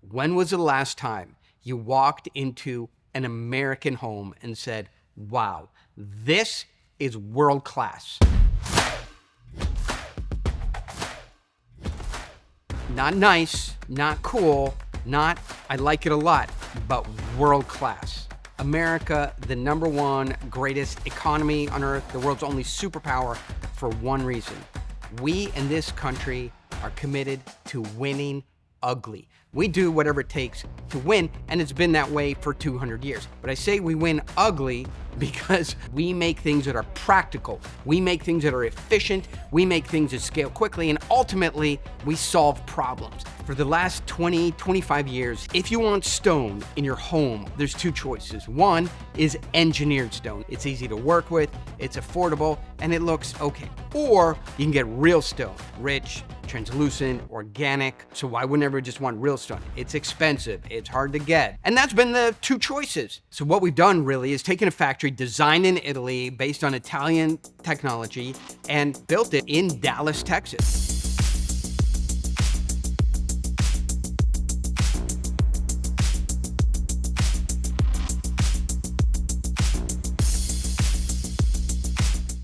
When was the last time you walked into an American home and said, wow, this is world class? Not nice, not cool, not I like it a lot, but world class. America, the #1 greatest economy on earth, the world's only superpower for one reason. We in this country are committed to winning ugly. We do whatever it takes to win, and it's been that way for 200 years. But I say we win ugly because we make things that are practical. We make things that are efficient. We make things that scale quickly, and ultimately, we solve problems. For the last 20, 25 years, if you want stone in your home, there's two choices. One is engineered stone. It's easy to work with, it's affordable, and it looks okay. Or you can get real stone, rich, translucent, organic. So why wouldn't everyone just want real stone? It's expensive, it's hard to get. And that's been the two choices. So what we've done really is taken a factory designed in Italy based on Italian technology and built it in Dallas, Texas.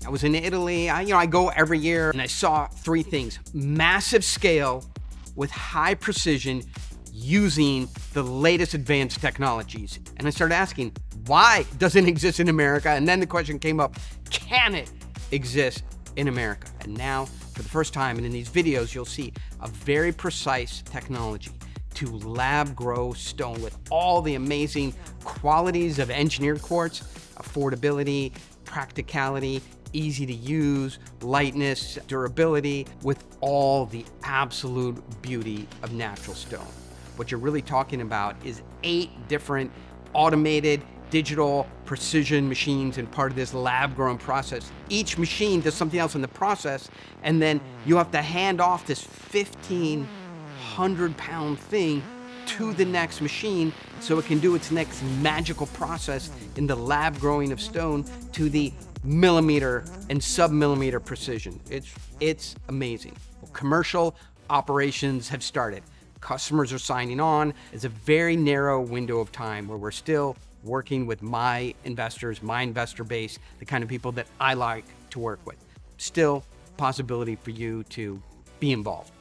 I was in Italy, I go every year, and I saw three things. Massive scale with high precision using the latest advanced technologies. And I started asking, why doesn't it exist in America? And then the question came up, can it exist in America? And now, for the first time, and in these videos, you'll see a very precise technology to lab grow stone with all the amazing qualities of engineered quartz, affordability, practicality, easy to use, lightness, durability, with all the absolute beauty of natural stone. What you're really talking about is 8 different automated digital precision machines and part of this lab grown process. Each machine does something else in the process, and then you have to hand off this 1,500-pound thing to the next machine so it can do its next magical process in the lab growing of stone to the millimeter and sub-millimeter precision. It's amazing. Commercial operations have started. Customers are signing on. It's a very narrow window of time where we're still working with my investors, my investor base, the kind of people that I like to work with. Still possibility for you to be involved.